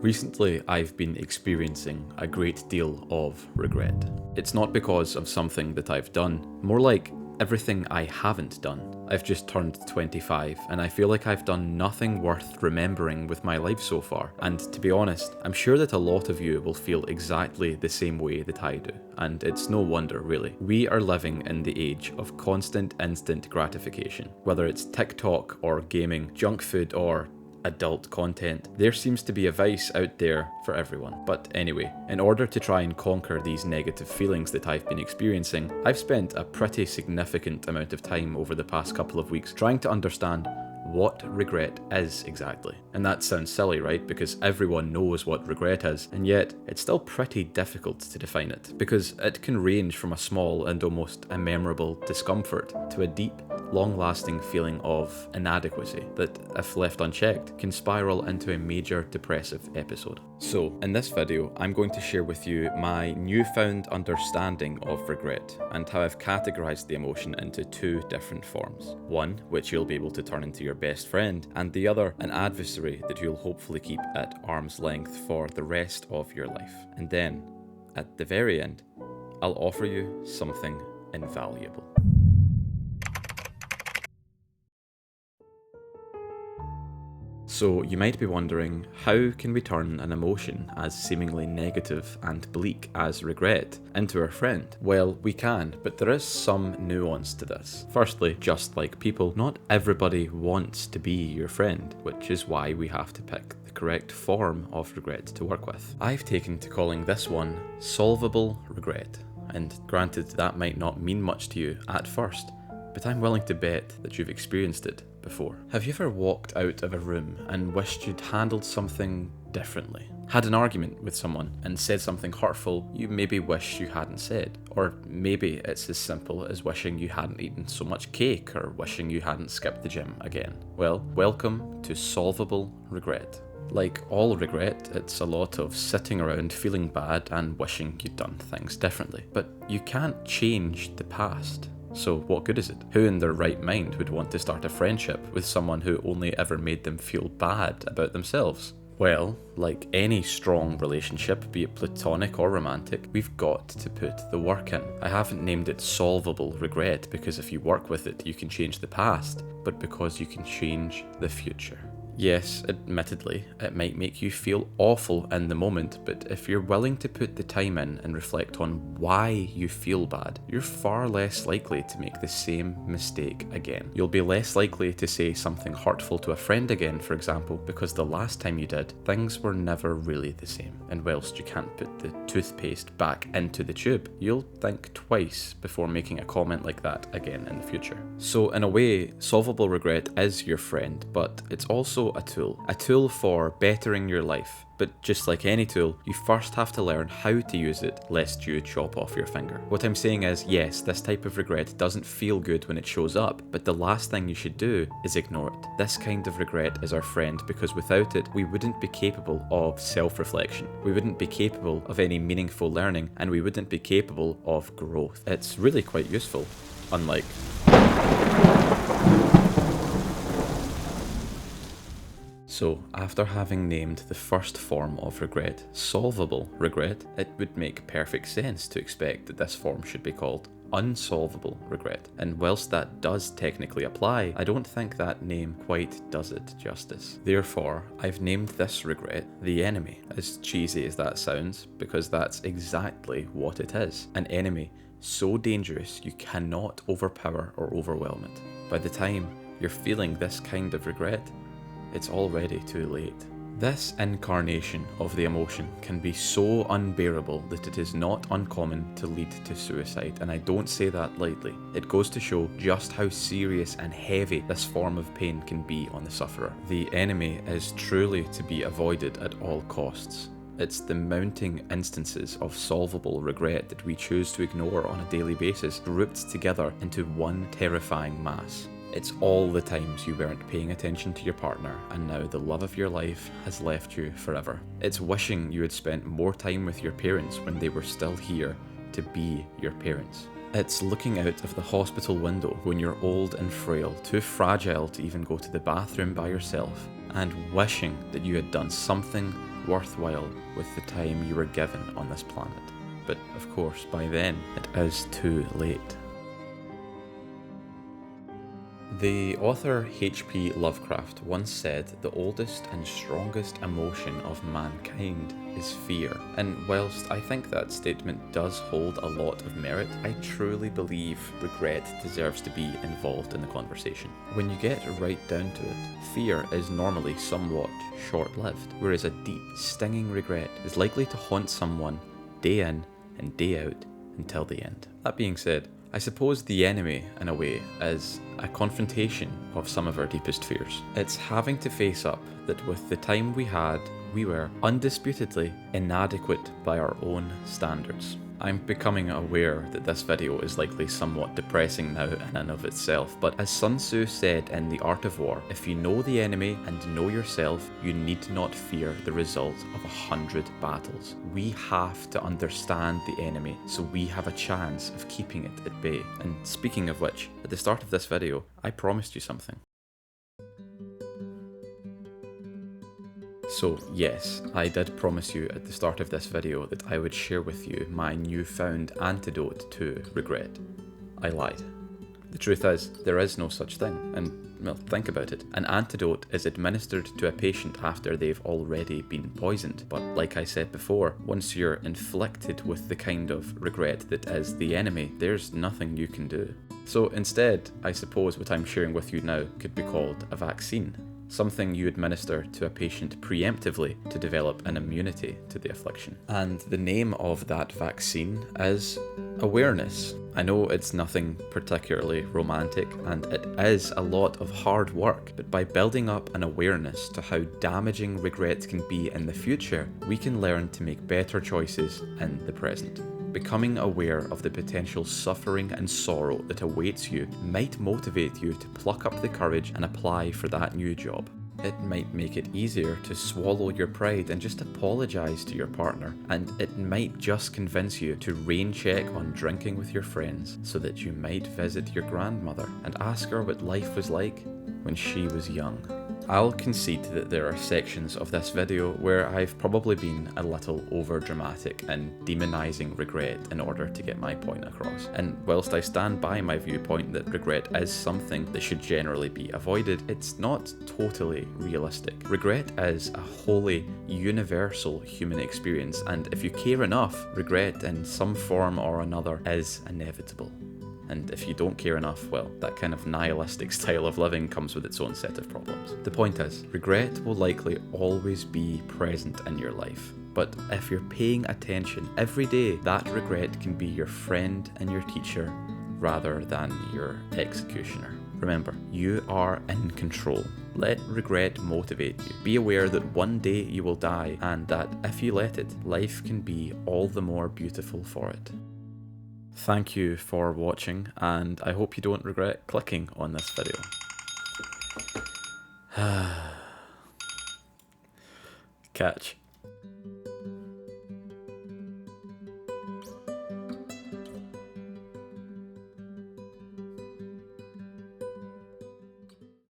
Recently, I've been experiencing a great deal of regret. It's not because of something that I've done, more like everything I haven't done. I've just turned 25 and I feel like I've done nothing worth remembering with my life so far. And to be honest, I'm sure that a lot of you will feel exactly the same way that I do. And it's no wonder, really. We are living in the age of constant instant gratification. Whether it's TikTok or gaming, junk food or adult content, there seems to be a vice out there for everyone. But anyway, in order to try and conquer these negative feelings that I've been experiencing, I've spent a pretty significant amount of time over the past couple of weeks trying to understand what regret is exactly. And that sounds silly, right? Because everyone knows what regret is, and yet it's still pretty difficult to define it, because it can range from a small and almost immemorable discomfort to a deep, long-lasting feeling of inadequacy that, if left unchecked, can spiral into a major depressive episode. So, in this video, I'm going to share with you my newfound understanding of regret and how I've categorized the emotion into two different forms. One, which you'll be able to turn into your best friend, and the other, an adversary that you'll hopefully keep at arm's length for the rest of your life. And then, at the very end, I'll offer you something invaluable. So you might be wondering, how can we turn an emotion as seemingly negative and bleak as regret into our friend? Well, we can, but there is some nuance to this. Firstly, just like people, not everybody wants to be your friend, which is why we have to pick the correct form of regret to work with. I've taken to calling this one solvable regret, and granted that might not mean much to you at first, but I'm willing to bet that you've experienced it before. Have you ever walked out of a room and wished you'd handled something differently? Had an argument with someone and said something hurtful you maybe wish you hadn't said? Or maybe it's as simple as wishing you hadn't eaten so much cake or wishing you hadn't skipped the gym again. Well, welcome to solvable regret. Like all regret, it's a lot of sitting around feeling bad and wishing you'd done things differently. But you can't change the past. So what good is it? Who in their right mind would want to start a friendship with someone who only ever made them feel bad about themselves? Well, like any strong relationship, be it platonic or romantic, we've got to put the work in. I haven't named it solvable regret because if you work with it, you can change the past, but because you can change the future. Yes, admittedly, it might make you feel awful in the moment, but if you're willing to put the time in and reflect on why you feel bad, you're far less likely to make the same mistake again. You'll be less likely to say something hurtful to a friend again, for example, because the last time you did, things were never really the same. And whilst you can't put the toothpaste back into the tube, you'll think twice before making a comment like that again in the future. So in a way, solvable regret is your friend, but it's also a tool for bettering your life. But just like any tool, you first have to learn how to use it lest you chop off your finger. What I'm saying is, yes, this type of regret doesn't feel good when it shows up, but the last thing you should do is ignore it. This kind of regret is our friend because without it, we wouldn't be capable of self-reflection. We wouldn't be capable of any meaningful learning, and we wouldn't be capable of growth. It's really quite useful, unlike So, after having named the first form of regret solvable regret, it would make perfect sense to expect that this form should be called unsolvable regret. And whilst that does technically apply, I don't think that name quite does it justice. Therefore, I've named this regret the enemy, as cheesy as that sounds, because that's exactly what it is. An enemy so dangerous you cannot overpower or overwhelm it. By the time you're feeling this kind of regret, it's already too late. This incarnation of the emotion can be so unbearable that it is not uncommon to lead to suicide, and I don't say that lightly. It goes to show just how serious and heavy this form of pain can be on the sufferer. The enemy is truly to be avoided at all costs. It's the mounting instances of solvable regret that we choose to ignore on a daily basis, grouped together into one terrifying mass. It's all the times you weren't paying attention to your partner and now the love of your life has left you forever. It's wishing you had spent more time with your parents when they were still here to be your parents. It's looking out of the hospital window when you're old and frail, too fragile to even go to the bathroom by yourself, and wishing that you had done something worthwhile with the time you were given on this planet. But of course, by then, it is too late. The author H.P. Lovecraft once said the oldest and strongest emotion of mankind is fear. And whilst I think that statement does hold a lot of merit, I truly believe regret deserves to be involved in the conversation. When you get right down to it, fear is normally somewhat short-lived, whereas a deep, stinging regret is likely to haunt someone day in and day out until the end. That being said, I suppose the enemy, in a way, is a confrontation of some of our deepest fears. It's having to face up that with the time we had, we were undisputedly inadequate by our own standards. I'm becoming aware that this video is likely somewhat depressing now in and of itself, but as Sun Tzu said in The Art of War, if you know the enemy and know yourself, you need not fear the result of 100 battles. We have to understand the enemy so we have a chance of keeping it at bay. And speaking of which, at the start of this video, I promised you something. So yes, I did promise you at the start of this video that I would share with you my newfound antidote to regret. I lied. The truth is, there is no such thing, and well, think about it. An antidote is administered to a patient after they've already been poisoned, but like I said before, once you're inflicted with the kind of regret that is the enemy, there's nothing you can do. So instead, I suppose what I'm sharing with you now could be called a vaccine. Something you administer to a patient preemptively to develop an immunity to the affliction. And the name of that vaccine is awareness. I know it's nothing particularly romantic, and it is a lot of hard work, but by building up an awareness to how damaging regrets can be in the future, we can learn to make better choices in the present. Becoming aware of the potential suffering and sorrow that awaits you might motivate you to pluck up the courage and apply for that new job. It might make it easier to swallow your pride and just apologise to your partner, and it might just convince you to rain check on drinking with your friends so that you might visit your grandmother and ask her what life was like when she was young. I'll concede that there are sections of this video where I've probably been a little over dramatic and demonising regret in order to get my point across. And whilst I stand by my viewpoint that regret is something that should generally be avoided, it's not totally realistic. Regret is a wholly universal human experience, and if you care enough, regret in some form or another is inevitable. And if you don't care enough, well, that kind of nihilistic style of living comes with its own set of problems. The point is, regret will likely always be present in your life. But if you're paying attention every day, that regret can be your friend and your teacher rather than your executioner. Remember, you are in control. Let regret motivate you. Be aware that one day you will die, and that if you let it, life can be all the more beautiful for it. Thank you for watching, and I hope you don't regret clicking on this video. Catch.